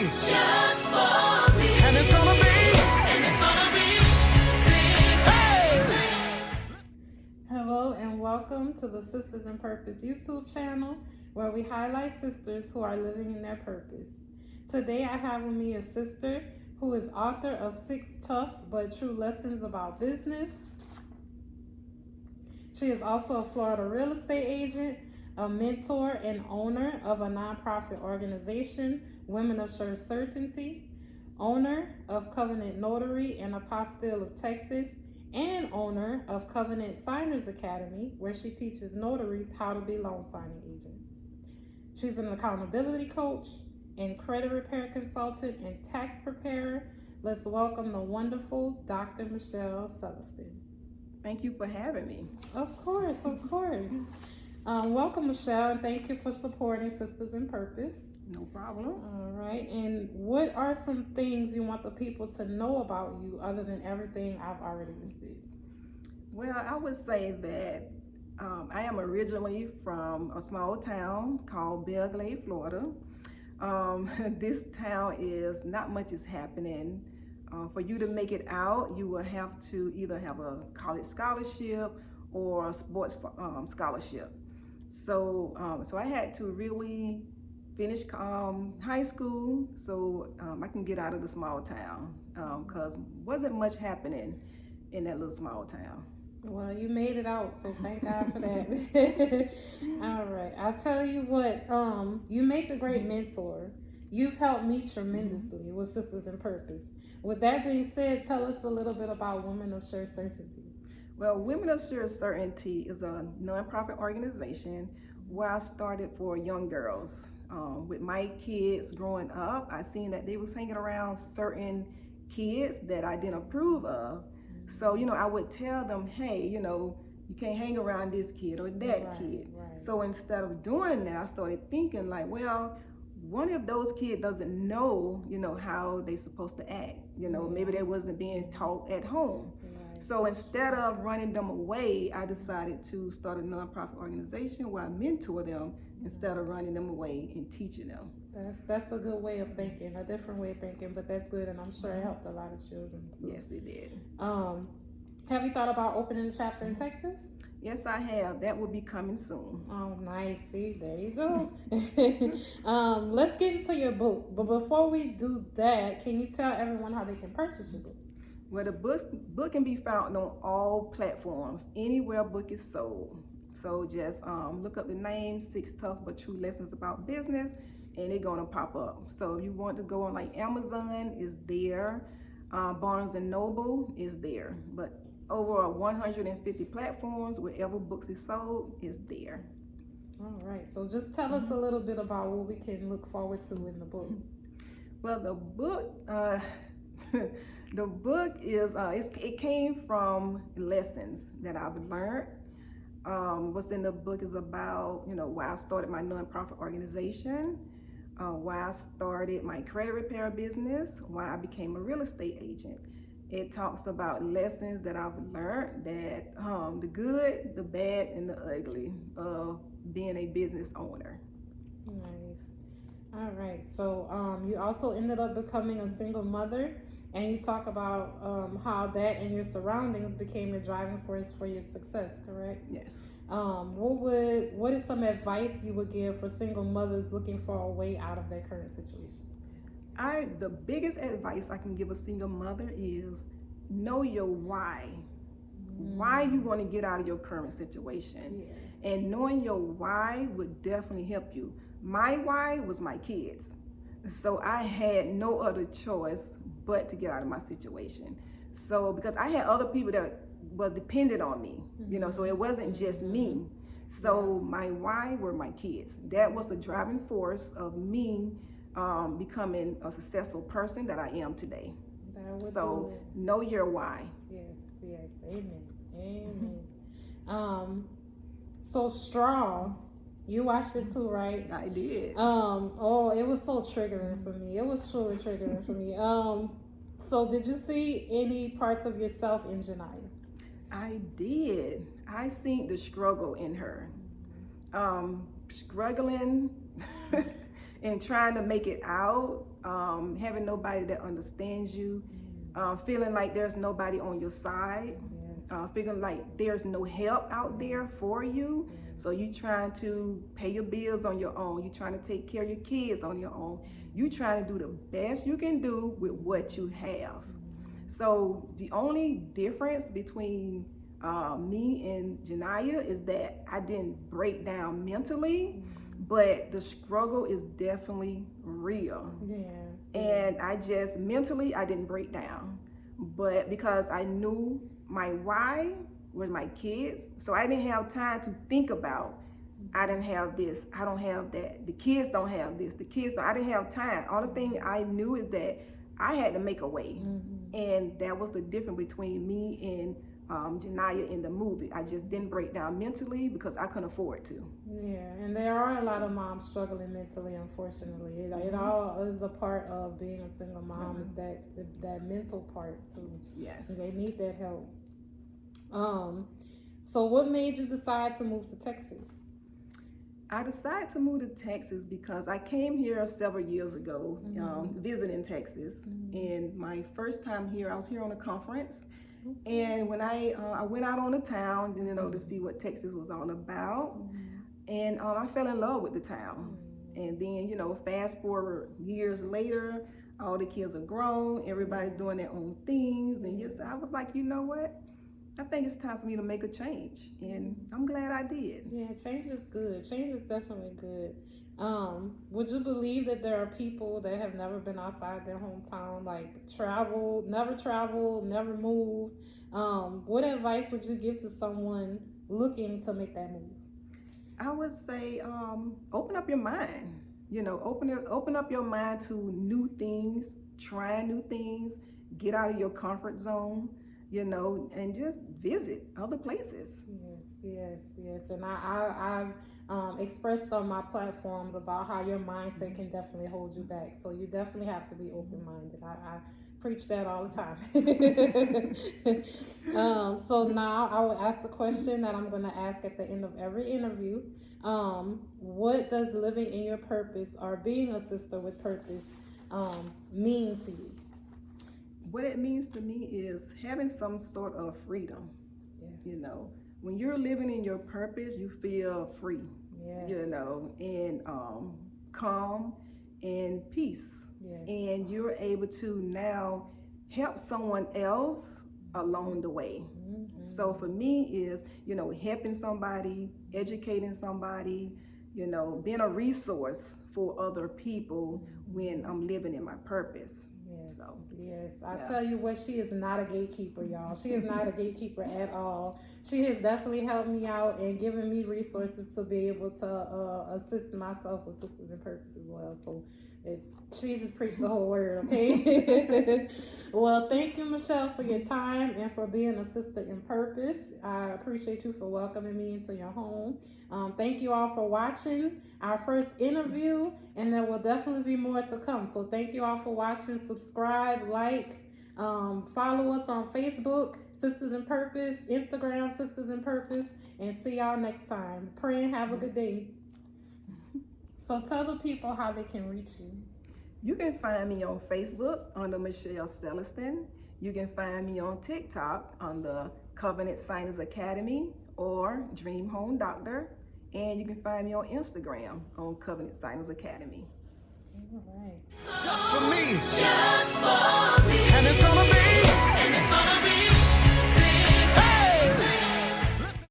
just for me. And it's gonna be Hello and welcome to the Sisters in Purpose YouTube channel, where we highlight sisters who are living in their purpose. Today I have with me a sister who is author of 6 Tough but True Lessons About Business. She is also a Florida real estate agent, a mentor and owner of a nonprofit organization, Women of Sure Certainty, owner of Covenant Notary and Apostille of Texas, and owner of Covenant Signers Academy, where she teaches notaries how to be loan signing agents. She's an accountability coach and credit repair consultant and tax preparer. Let's welcome the wonderful Dr. Michelle Celestin. Thank you for having me. Of course. Welcome, Michelle, and thank you for supporting Sisters in Purpose. No problem. All right, and what are some things you want the people to know about you other than everything I've already listed? Well, I would say that I am originally from a small town called Belgrade, Florida. This town is not much is happening. For you to make it out, you will have to either have a college scholarship or a sports scholarship. So I had to really finish high school so I can get out of the small town because wasn't much happening in that little small town. Well, you made it out, so thank God for that. All right, I'll tell you what, you make a great mentor. You've helped me tremendously with Sisters in Purpose. With that being said, tell us a little bit about Women of Sure Certainty. Well, Women of Sure Certainty is a nonprofit organization where I started for young girls. With my kids growing up, I seen that they was hanging around certain kids that I didn't approve of. So, I would tell them, hey, you can't hang around this kid or that kid. Right. So instead of doing that, I started thinking like, well, what if those kids doesn't know, how they supposed to act? Maybe they wasn't being taught at home. Right. So instead of running them away, I decided to start a nonprofit organization where I mentor them instead of running them away and teaching them. That's a good way of thinking, a different way of thinking, but that's good, and I'm sure it helped a lot of children. So. Yes, it did. Have you thought about opening a chapter in Texas? Yes, I have. That will be coming soon. Oh, nice. See, there you go. Let's get into your book. But before we do that, can you tell everyone how they can purchase your book? Well, the book can be found on all platforms, anywhere a book is sold. So just look up the name, 6 Tough but True Lessons About Business, and it's gonna pop up. So if you want to go on like Amazon, is there. Barnes and Noble is there. But over 150 platforms, wherever books is sold, is there. All right. So just tell us a little bit about what we can look forward to in the book. Well, the book is it came from lessons that I've learned. What's in the book is about why I started my nonprofit organization, why I started my credit repair business, why I became a real estate agent. It talks about lessons that I've learned, that the good, the bad, and the ugly of being a business owner. Nice. All right. So you also ended up becoming a single mother, and you talk about how that and your surroundings became your driving force for your success, correct? Yes. What is some advice you would give for single mothers looking for a way out of their current situation? The biggest advice I can give a single mother is know your why. Why you want to get out of your current situation. Yeah. And knowing your why would definitely help you. My why was my kids. So I had no other choice but to get out of my situation. So because I had other people that was dependent on me, so it wasn't just me. So my why were my kids. That was the driving force of me becoming a successful person that I am today. So know your why. Yes, amen. So Straw, you watched it too, right? I did. It was so triggering for me. It was truly triggering for me. So did you see any parts of yourself in Janiyah? I did. I seen the struggle in her. Struggling and trying to make it out, having nobody that understands you, feeling like there's nobody on your side, feeling like there's no help out there for you. So you trying to pay your bills on your own. You trying to take care of your kids on your own. You trying to do the best you can do with what you have. So the only difference between me and Janiyah is that I didn't break down mentally, but the struggle is definitely real. And I just mentally, I didn't break down, but because I knew my why was my kids, so I didn't have time to think about, I didn't have this, I don't have that, the kids don't have this, the kids don't, I didn't have time. Only thing I knew is that I had to make a way. And that was the difference between me and Janiyah in the movie. I just didn't break down mentally because I couldn't afford to. And there are a lot of moms struggling mentally, unfortunately. It all is a part of being a single mom, is that mental part too. Yes. They need that help. So what made you decide to move to Texas? I decided to move to Texas because I came here several years ago, visiting Texas. And my first time here, I was here on a conference. And when I went out on the town, to see what Texas was all about. And I fell in love with the town. And then, fast forward years later, all the kids are grown, everybody's doing their own things. And yes, I was like, you know what? I think it's time for me to make a change, and I'm glad I did. Yeah, change is good. Change is definitely good. Would you believe that there are people that have never been outside their hometown, like never moved? What advice would you give to someone looking to make that move? I would say, open up your mind. Open up your mind to new things, try new things, get out of your comfort zone. And just visit other places. Yes. And I've expressed on my platforms about how your mindset can definitely hold you back. So you definitely have to be open-minded. I preach that all the time. So now I will ask the question that I'm going to ask at the end of every interview. What does living in your purpose or being a sister with purpose mean to you? What it means to me is having some sort of freedom. When you're living in your purpose, you feel free. And calm and peace. And you're able to now help someone else along the way. So for me is, helping somebody, educating somebody, being a resource for other people when I'm living in my purpose. I tell you what, she is not a gatekeeper, y'all. She is not a gatekeeper at all. She has definitely helped me out and given me resources to be able to assist myself with Sisters in Purpose as well. So she just preached the whole word, okay? Well, thank you, Michelle, for your time and for being a sister in purpose. I appreciate you for welcoming me into your home. Thank you all for watching our first interview, and there will definitely be more to come. So thank you all for watching. Subscribe, like, follow us on Facebook, Sisters in Purpose, Instagram, Sisters in Purpose, and see y'all next time. Pray and have a good day. So tell the people how they can reach you. You can find me on Facebook under Michelle Celestin. You can find me on TikTok under Covenant Signers Academy or Dream Home Doctor. And you can find me on Instagram on Covenant Signers Academy. All right. Just for me.